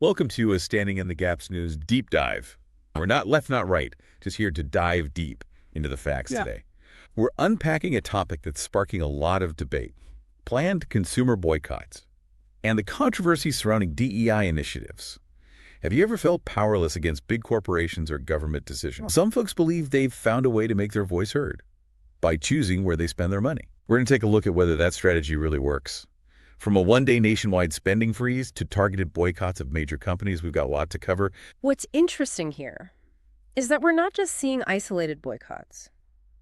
Welcome to a Standing in the Gaps News deep dive. We're not left, not right, just here to dive deep into the facts today. We're unpacking a topic that's sparking a lot of debate: planned consumer boycotts and the controversy surrounding DEI initiatives. Have you ever felt powerless against big corporations or government decisions? Some folks believe they've found a way to make their voice heard by choosing where they spend their money. We're going to take a look at whether that strategy really works. From a one-day nationwide spending freeze to targeted boycotts of major companies, we've got a lot to cover. What's interesting here is that we're not just seeing isolated boycotts,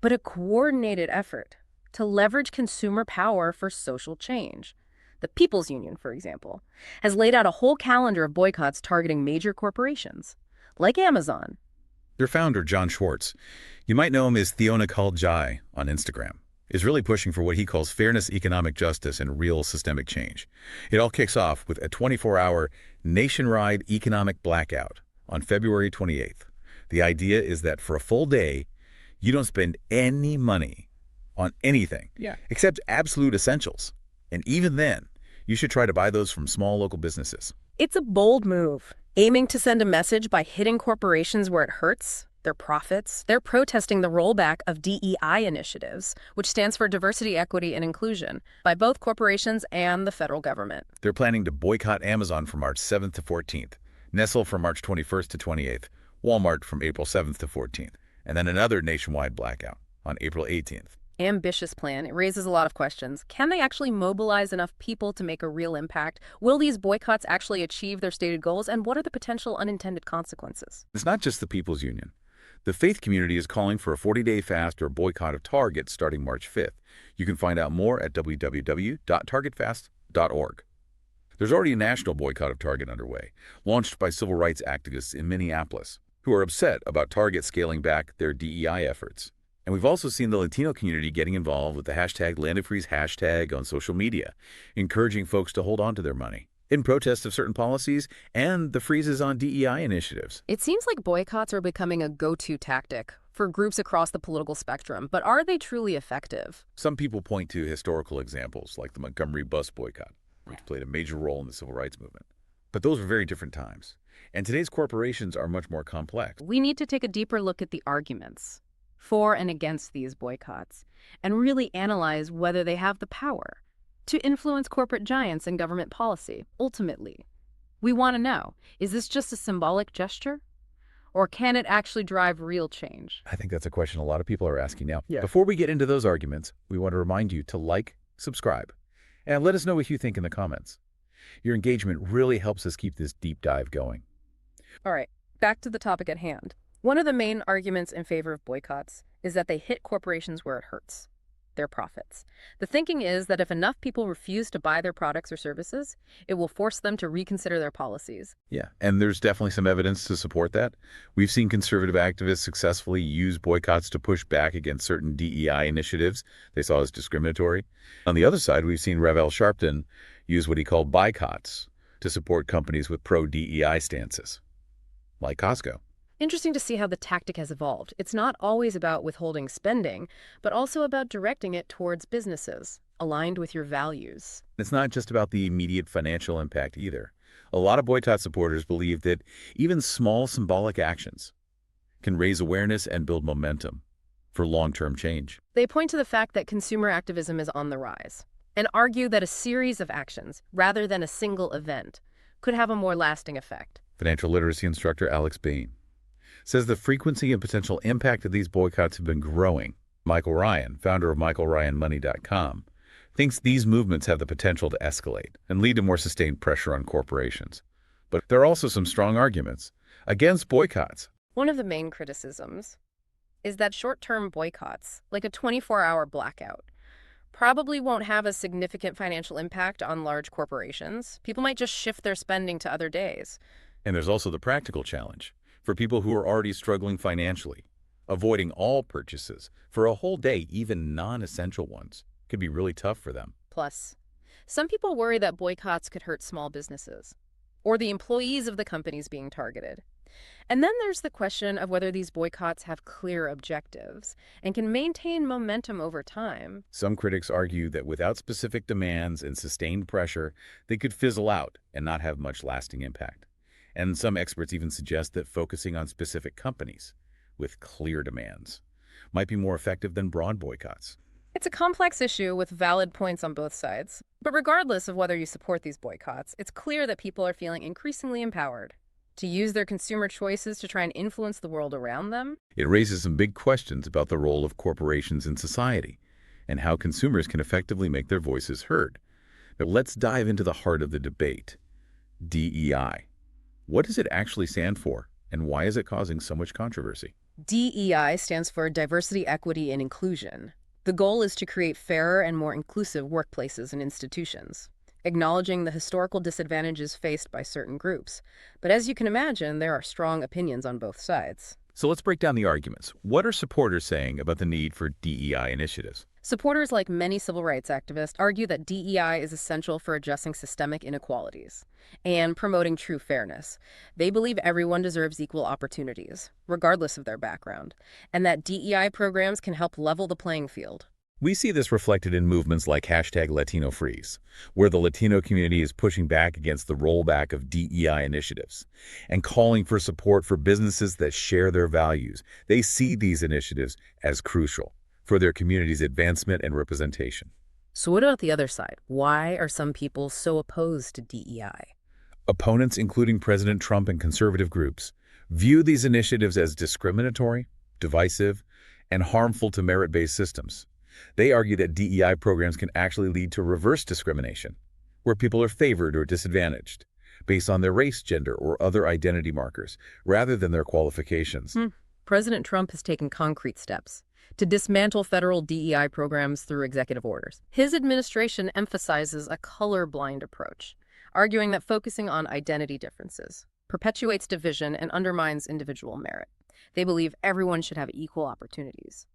but a coordinated effort to leverage consumer power for social change. The People's Union, for example, has laid out a whole calendar of boycotts targeting major corporations, like Amazon. Their founder, John Schwartz, you might know him as Theona Jai on Instagram, is really pushing for what he calls fairness, economic justice, and real systemic change. It all kicks off with a 24-hour nationwide economic blackout on February 28th. The idea is that for a full day, you don't spend any money on anything except absolute essentials. And even then, you should try to buy those from small local businesses. It's a bold move, aiming to send a message by hitting corporations where it hurts their profits. They're protesting the rollback of DEI initiatives, which stands for diversity, equity, and inclusion, by both corporations and the federal government. They're planning to boycott Amazon from March 7th to 14th, Nestle from March 21st to 28th, Walmart from April 7th to 14th, and then another nationwide blackout on April 18th. Ambitious plan. It raises a lot of questions. Can they actually mobilize enough people to make a real impact? Will these boycotts actually achieve their stated goals? And what are the potential unintended consequences? It's not just the People's Union. The faith community is calling for a 40-day fast or boycott of Target starting March 5th. You can find out more at www.targetfast.org. There's already a national boycott of Target underway, launched by civil rights activists in Minneapolis, who are upset about Target scaling back their DEI efforts. And we've also seen the Latino community getting involved with the #LandofFreeze hashtag on social media, encouraging folks to hold on to their money in protest of certain policies and the freezes on DEI initiatives. It seems like boycotts are becoming a go-to tactic for groups across the political spectrum, but are they truly effective? Some people point to historical examples like the Montgomery bus boycott, which played a major role in the civil rights movement. But those were very different times. And today's corporations are much more complex. We need to take a deeper look at the arguments for and against these boycotts and really analyze whether they have the power to influence corporate giants and government policy. Ultimately, we want to know, is this just a symbolic gesture? Or can it actually drive real change? I think that's a question a lot of people are asking now. Before we get into those arguments, we want to remind you to like, subscribe, and let us know what you think in the comments. Your engagement really helps us keep this deep dive going. All right, back to the topic at hand. One of the main arguments in favor of boycotts is that they hit corporations where it hurts, their profits. The thinking is that if enough people refuse to buy their products or services, it will force them to reconsider their policies. Yeah, and there's definitely some evidence to support that. We've seen conservative activists successfully use boycotts to push back against certain DEI initiatives they saw as discriminatory. On the other side, we've seen Rev L. Sharpton use what he called boycotts to support companies with pro-DEI stances, like Costco. Interesting to see how the tactic has evolved. It's not always about withholding spending, but also about directing it towards businesses aligned with your values. It's not just about the immediate financial impact either. A lot of boycott supporters believe that even small symbolic actions can raise awareness and build momentum for long-term change. They point to the fact that consumer activism is on the rise and argue that a series of actions, rather than a single event, could have a more lasting effect. Financial literacy instructor Alex Bain says the frequency and potential impact of these boycotts have been growing. Michael Ryan, founder of MichaelRyanMoney.com, thinks these movements have the potential to escalate and lead to more sustained pressure on corporations. But there are also some strong arguments against boycotts. One of the main criticisms is that short-term boycotts, like a 24-hour blackout, probably won't have a significant financial impact on large corporations. People might just shift their spending to other days. And there's also the practical challenge for people who are already struggling financially. Avoiding all purchases for a whole day, even non-essential ones, could be really tough for them. Plus, some people worry that boycotts could hurt small businesses or the employees of the companies being targeted. And then there's the question of whether these boycotts have clear objectives and can maintain momentum over time. Some critics argue that without specific demands and sustained pressure, they could fizzle out and not have much lasting impact. And some experts even suggest that focusing on specific companies with clear demands might be more effective than broad boycotts. It's a complex issue with valid points on both sides. But regardless of whether you support these boycotts, it's clear that people are feeling increasingly empowered to use their consumer choices to try and influence the world around them. It raises some big questions about the role of corporations in society and how consumers can effectively make their voices heard. But let's dive into the heart of the debate, DEI. What does it actually stand for, and why is it causing so much controversy? DEI stands for Diversity, Equity, and Inclusion. The goal is to create fairer and more inclusive workplaces and institutions, acknowledging the historical disadvantages faced by certain groups. But as you can imagine, there are strong opinions on both sides. So let's break down the arguments. What are supporters saying about the need for DEI initiatives? Supporters, like many civil rights activists, argue that DEI is essential for addressing systemic inequalities and promoting true fairness. They believe everyone deserves equal opportunities, regardless of their background, and that DEI programs can help level the playing field. We see this reflected in movements like #LatinoFreeze, where the Latino community is pushing back against the rollback of DEI initiatives and calling for support for businesses that share their values. They see these initiatives as crucial for their community's advancement and representation. So what about the other side? Why are some people so opposed to DEI? Opponents, including President Trump and conservative groups, view these initiatives as discriminatory, divisive, and harmful to merit-based systems. They argue that DEI programs can actually lead to reverse discrimination, where people are favored or disadvantaged based on their race, gender, or other identity markers, rather than their qualifications. President Trump has taken concrete steps to dismantle federal DEI programs through executive orders. His administration emphasizes a colorblind approach, arguing that focusing on identity differences perpetuates division and undermines individual merit. They believe everyone should have equal opportunities,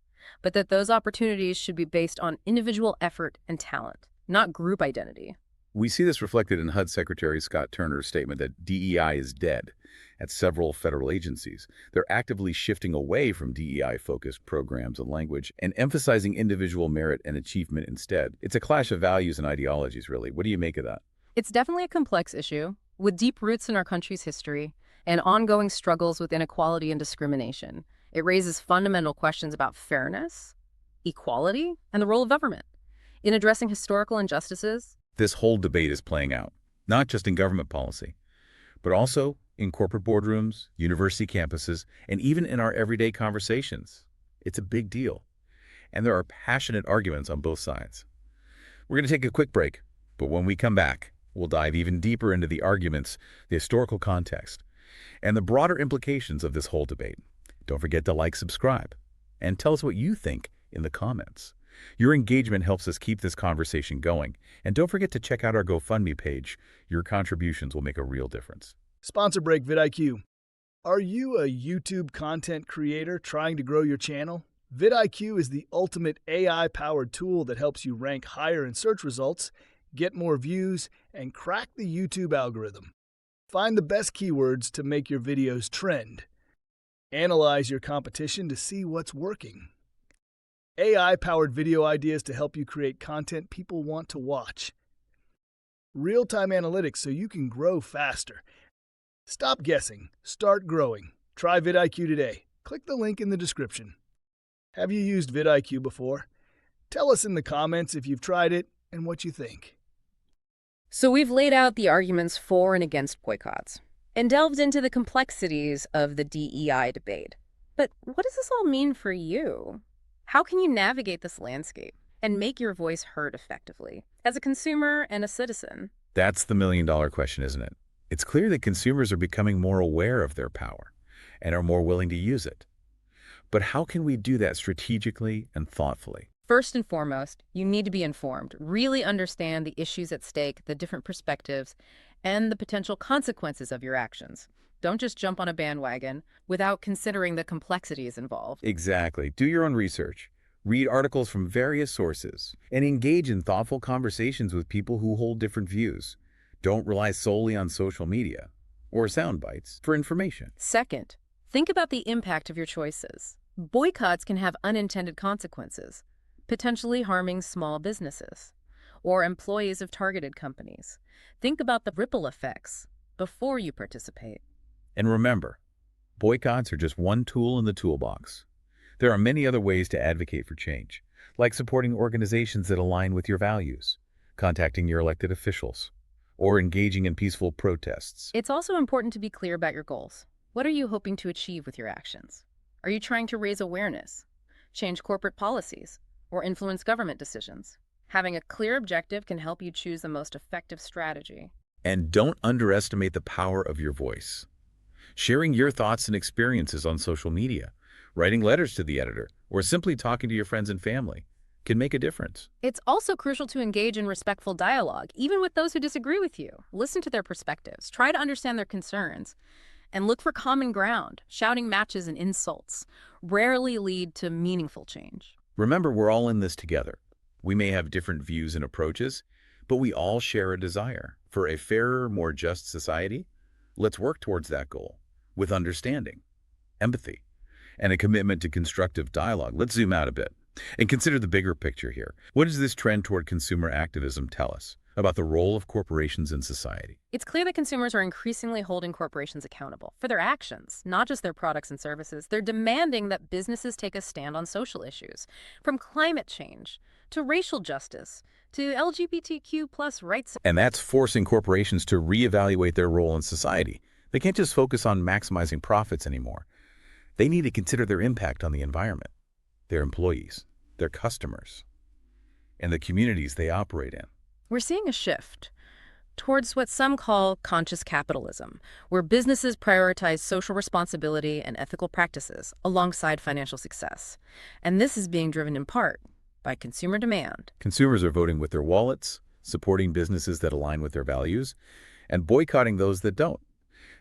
but that those opportunities should be based on individual effort and talent, not group identity. We see this reflected in HUD Secretary Scott Turner's statement that DEI is dead at several federal agencies. They're actively shifting away from DEI-focused programs and language and emphasizing individual merit and achievement instead. It's a clash of values and ideologies, really. What do you make of that? It's definitely a complex issue with deep roots in our country's history and ongoing struggles with inequality and discrimination. It raises fundamental questions about fairness, equality, and the role of government in addressing historical injustices. This whole debate is playing out, not just in government policy, but also in corporate boardrooms, university campuses, and even in our everyday conversations. It's a big deal, and there are passionate arguments on both sides. We're going to take a quick break, but when we come back, we'll dive even deeper into the arguments, the historical context, and the broader implications of this whole debate. Don't forget to like, subscribe, and tell us what you think in the comments. Your engagement helps us keep this conversation going. And don't forget to check out our GoFundMe page. Your contributions will make a real difference. Sponsor break vidIQ. Are you a YouTube content creator trying to grow your channel? vidIQ is the ultimate AI-powered tool that helps you rank higher in search results, get more views, and crack the YouTube algorithm. Find the best keywords to make your videos trend. Analyze your competition to see what's working. AI-powered video ideas to help you create content people want to watch. Real-time analytics so you can grow faster. Stop guessing. Start growing. Try vidIQ today. Click the link in the description. Have you used vidIQ before? Tell us in the comments if you've tried it and what you think. So we've laid out the arguments for and against boycotts and delved into the complexities of the DEI debate. But what does this all mean for you? How can you navigate this landscape and make your voice heard effectively as a consumer and a citizen? That's the million-dollar question, isn't it? It's clear that consumers are becoming more aware of their power and are more willing to use it. But how can we do that strategically and thoughtfully? First and foremost, you need to be informed, really understand the issues at stake, the different perspectives, and the potential consequences of your actions. Don't just jump on a bandwagon without considering the complexities involved. Exactly. Do your own research. Read articles from various sources and engage in thoughtful conversations with people who hold different views. Don't rely solely on social media or sound bites for information. Second, think about the impact of your choices. Boycotts can have unintended consequences, potentially harming small businesses or employees of targeted companies. Think about the ripple effects before you participate. And remember, boycotts are just one tool in the toolbox. There are many other ways to advocate for change, like supporting organizations that align with your values, contacting your elected officials, or engaging in peaceful protests. It's also important to be clear about your goals. What are you hoping to achieve with your actions? Are you trying to raise awareness, change corporate policies, or influence government decisions? Having a clear objective can help you choose the most effective strategy. And don't underestimate the power of your voice. Sharing your thoughts and experiences on social media, writing letters to the editor, or simply talking to your friends and family can make a difference. It's also crucial to engage in respectful dialogue, even with those who disagree with you. Listen to their perspectives, try to understand their concerns, and look for common ground. Shouting matches and insults rarely lead to meaningful change. Remember, we're all in this together. We may have different views and approaches, but we all share a desire for a fairer, more just society. Let's work towards that goal with understanding, empathy, and a commitment to constructive dialogue. Let's zoom out a bit and consider the bigger picture here. What does this trend toward consumer activism tell us about the role of corporations in society? It's clear that consumers are increasingly holding corporations accountable for their actions, not just their products and services. They're demanding that businesses take a stand on social issues, from climate change to racial justice to LGBTQ+ rights. And that's forcing corporations to reevaluate their role in society. They can't just focus on maximizing profits anymore. They need to consider their impact on the environment, their employees, their customers, and the communities they operate in. We're seeing a shift towards what some call conscious capitalism, where businesses prioritize social responsibility and ethical practices alongside financial success. And this is being driven in part by consumer demand. Consumers are voting with their wallets, supporting businesses that align with their values, and boycotting those that don't.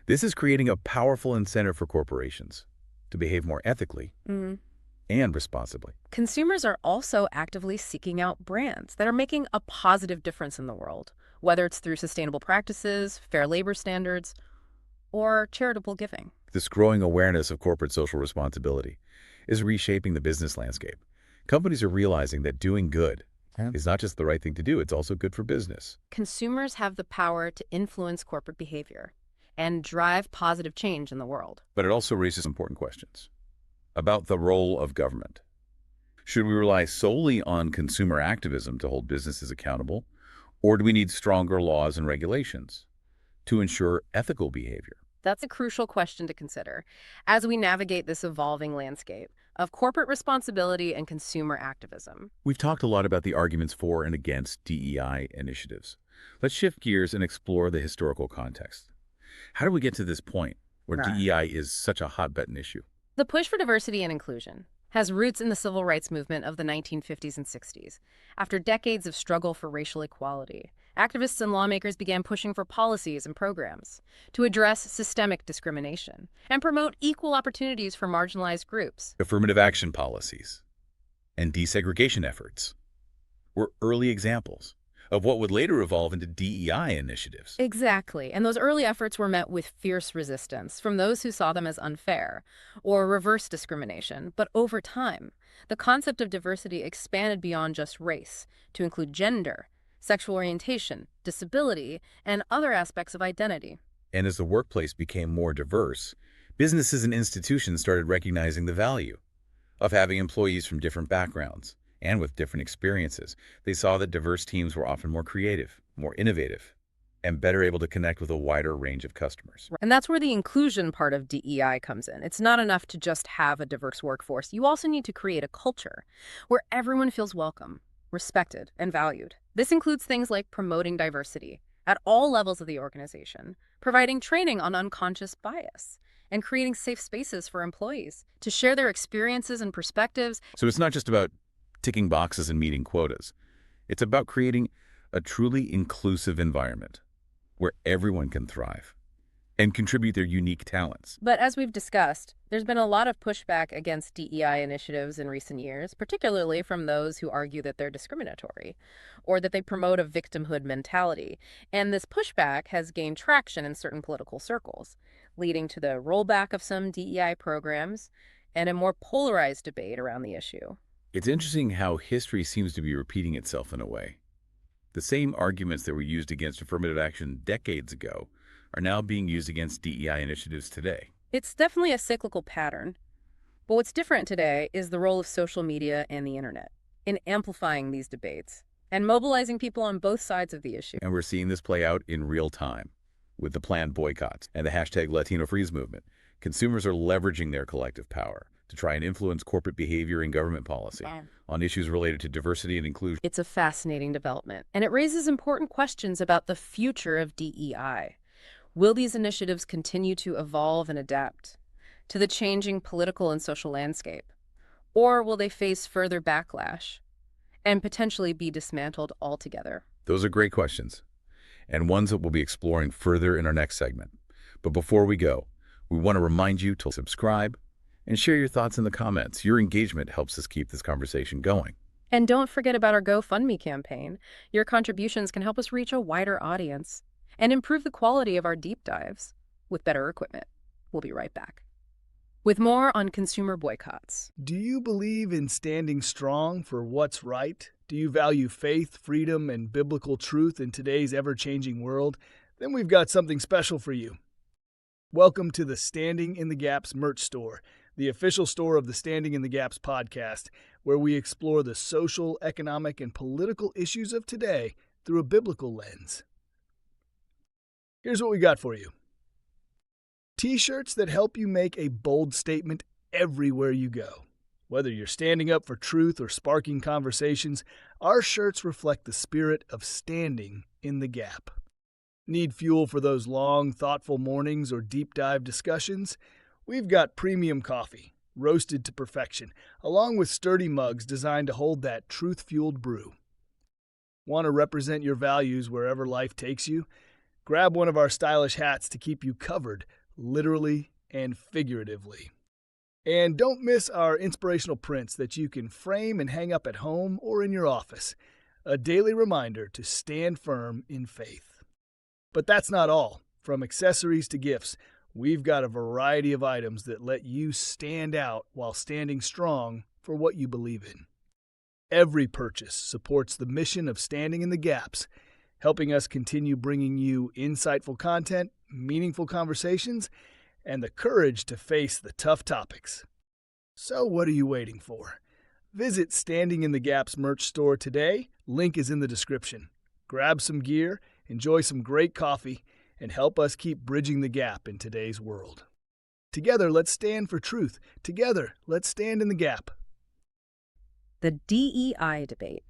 This is creating a powerful incentive for corporations to behave more ethically and responsibly. Consumers are also actively seeking out brands that are making a positive difference in the world, whether it's through sustainable practices, fair labor standards, or charitable giving. This growing awareness of corporate social responsibility is reshaping the business landscape. Companies are realizing that doing good is not just the right thing to do, it's also good for business. Consumers have the power to influence corporate behavior and drive positive change in the world. But it also raises important questions about the role of government. Should we rely solely on consumer activism to hold businesses accountable, or do we need stronger laws and regulations to ensure ethical behavior? That's a crucial question to consider as we navigate this evolving landscape of corporate responsibility and consumer activism. We've talked a lot about the arguments for and against DEI initiatives. Let's shift gears and explore the historical context. How do we get to this point where DEI is such a hot-button issue? The push for diversity and inclusion has roots in the civil rights movement of the 1950s and 60s. After decades of struggle for racial equality, activists and lawmakers began pushing for policies and programs to address systemic discrimination and promote equal opportunities for marginalized groups. Affirmative action policies and desegregation efforts were early examples of what would later evolve into DEI initiatives. Exactly, and those early efforts were met with fierce resistance from those who saw them as unfair or reverse discrimination. But over time, the concept of diversity expanded beyond just race to include gender, sexual orientation, disability, and other aspects of identity. And as the workplace became more diverse, businesses and institutions started recognizing the value of having employees from different backgrounds and with different experiences. They saw that diverse teams were often more creative, more innovative, and better able to connect with a wider range of customers. And that's where the inclusion part of DEI comes in. It's not enough to just have a diverse workforce. You also need to create a culture where everyone feels welcome, respected, and valued. This includes things like promoting diversity at all levels of the organization, providing training on unconscious bias, and creating safe spaces for employees to share their experiences and perspectives. So it's not just about ticking boxes and meeting quotas. It's about creating a truly inclusive environment where everyone can thrive and contribute their unique talents. But as we've discussed, there's been a lot of pushback against DEI initiatives in recent years, particularly from those who argue that they're discriminatory or that they promote a victimhood mentality. And this pushback has gained traction in certain political circles, leading to the rollback of some DEI programs and a more polarized debate around the issue. It's interesting how history seems to be repeating itself in a way. The same arguments that were used against affirmative action decades ago are now being used against DEI initiatives today. It's definitely a cyclical pattern. But what's different today is the role of social media and the internet in amplifying these debates and mobilizing people on both sides of the issue. And we're seeing this play out in real time with the planned boycotts and the hashtag Latino Freeze movement. Consumers are leveraging their collective power to try and influence corporate behavior and government policy on issues related to diversity and inclusion. It's a fascinating development, and it raises important questions about the future of DEI. Will these initiatives continue to evolve and adapt to the changing political and social landscape? Or will they face further backlash and potentially be dismantled altogether? Those are great questions, and ones that we'll be exploring further in our next segment. But before we go, we want to remind you to subscribe and share your thoughts in the comments. Your engagement helps us keep this conversation going. And don't forget about our GoFundMe campaign. Your contributions can help us reach a wider audience and improve the quality of our deep dives with better equipment. We'll be right back with more on consumer boycotts. Do you believe in standing strong for what's right? Do you value faith, freedom, and biblical truth in today's ever-changing world? Then we've got something special for you. Welcome to the Standing in the Gaps merch store, the official store of the Standing in the Gaps podcast, where we explore the social, economic, and political issues of today through a biblical lens. Here's what we got for you. T-shirts that help you make a bold statement everywhere you go. Whether you're standing up for truth or sparking conversations, our shirts reflect the spirit of standing in the gap. Need fuel for those long, thoughtful mornings or deep dive discussions? We've got premium coffee, roasted to perfection, along with sturdy mugs designed to hold that truth-fueled brew. Want to represent your values wherever life takes you? Grab one of our stylish hats to keep you covered, literally and figuratively. And don't miss our inspirational prints that you can frame and hang up at home or in your office. A daily reminder to stand firm in faith. But that's not all. From accessories to gifts, we've got a variety of items that let you stand out while standing strong for what you believe in. Every purchase supports the mission of Standing in the Gaps, helping us continue bringing you insightful content, meaningful conversations, and the courage to face the tough topics. So what are you waiting for? Visit Standing in the Gaps merch store today. Link is in the description. Grab some gear, enjoy some great coffee, and help us keep bridging the gap in today's world. Together, let's stand for truth. Together, let's stand in the gap. The DEI debate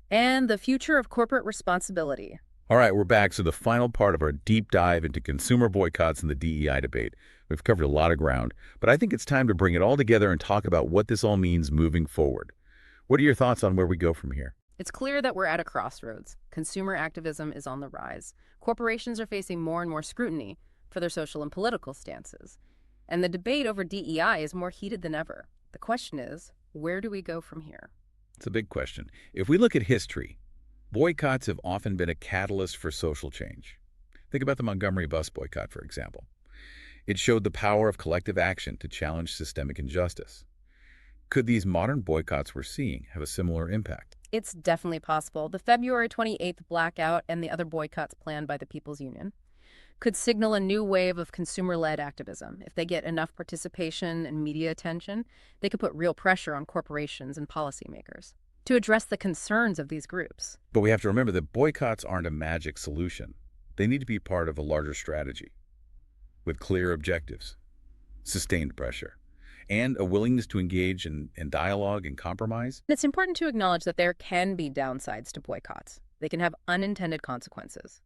and the future of corporate responsibility. All right, we're back to the final part of our deep dive into consumer boycotts and the DEI debate. We've covered a lot of ground, but I think it's time to bring it all together and talk about what this all means moving forward. What are your thoughts on where we go from here? It's clear that we're at a crossroads. Consumer activism is on the rise. Corporations are facing more and more scrutiny for their social and political stances. And the debate over DEI is more heated than ever. The question is, where do we go from here? It's a big question. If we look at history, boycotts have often been a catalyst for social change. Think about the Montgomery bus boycott, for example. It showed the power of collective action to challenge systemic injustice. Could these modern boycotts we're seeing have a similar impact? It's definitely possible. The February 28th blackout and the other boycotts planned by the People's Union could signal a new wave of consumer-led activism. If they get enough participation and media attention, they could put real pressure on corporations and policymakers to address the concerns of these groups. But we have to remember that boycotts aren't a magic solution. They need to be part of a larger strategy with clear objectives, sustained pressure, and a willingness to engage in dialogue and compromise. It's important to acknowledge that there can be downsides to boycotts. They can have unintended consequences,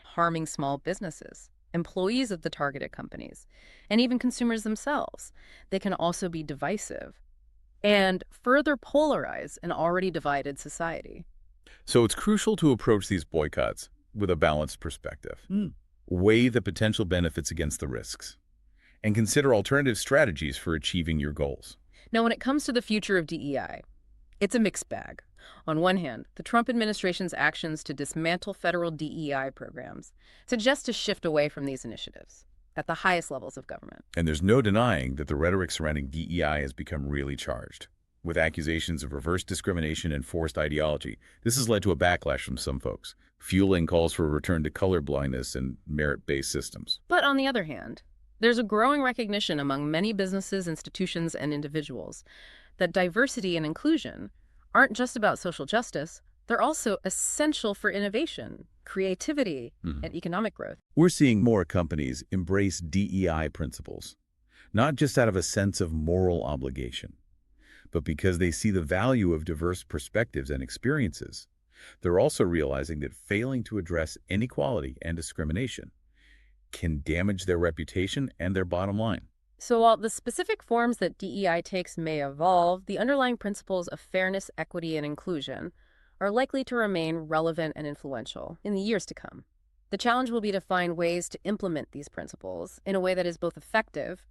harming small businesses, employees of the targeted companies, and even consumers themselves. They can also be divisive and further polarize an already divided society. So it's crucial to approach these boycotts with a balanced perspective. Weigh the potential benefits against the risks, and consider alternative strategies for achieving your goals. Now, when it comes to the future of DEI, it's a mixed bag. On one hand, the Trump administration's actions to dismantle federal DEI programs suggest a shift away from these initiatives at the highest levels of government. And there's no denying that the rhetoric surrounding DEI has become really charged. with accusations of reverse discrimination and forced ideology. This has led to a backlash from some folks, fueling calls for a return to colorblindness and merit-based systems. But on the other hand, there's a growing recognition among many businesses, institutions, and individuals that diversity and inclusion aren't just about social justice, they're also essential for innovation, creativity, and economic growth. We're seeing more companies embrace DEI principles, not just out of a sense of moral obligation, but because they see the value of diverse perspectives and experiences. They're also realizing that failing to address inequality and discrimination can damage their reputation and their bottom line. So while the specific forms that DEI takes may evolve, the underlying principles of fairness, equity, and inclusion are likely to remain relevant and influential in the years to come. The challenge will be to find ways to implement these principles in a way that is both effective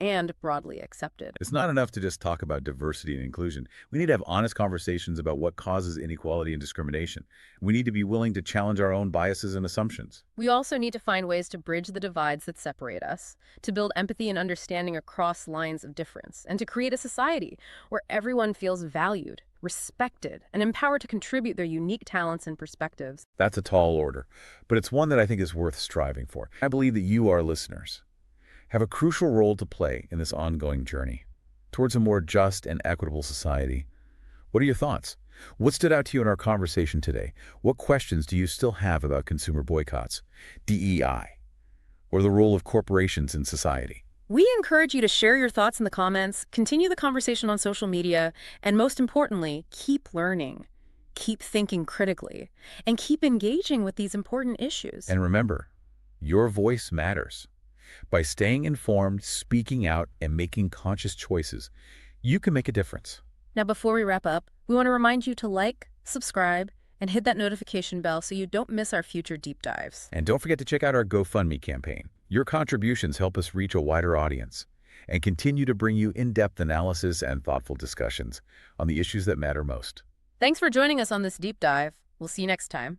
and broadly accepted. It's not enough to just talk about diversity and inclusion. We need to have honest conversations about what causes inequality and discrimination. We need to be willing to challenge our own biases and assumptions. We also need to find ways to bridge the divides that separate us, to build empathy and understanding across lines of difference, and to create a society where everyone feels valued, respected, and empowered to contribute their unique talents and perspectives. That's a tall order, but it's one that I think is worth striving for. I believe that you, our listeners, have a crucial role to play in this ongoing journey towards a more just and equitable society. What are your thoughts? What stood out to you in our conversation today? What questions do you still have about consumer boycotts, DEI, or the role of corporations in society? We encourage you to share your thoughts in the comments, continue the conversation on social media, and most importantly, keep learning, keep thinking critically, and keep engaging with these important issues. And remember, your voice matters. By staying informed, speaking out, and making conscious choices, you can make a difference. Now, before we wrap up, we want to remind you to like, subscribe, and hit that notification bell so you don't miss our future deep dives. And don't forget to check out our GoFundMe campaign. Your contributions help us reach a wider audience and continue to bring you in-depth analysis and thoughtful discussions on the issues that matter most. Thanks for joining us on this deep dive. We'll see you next time.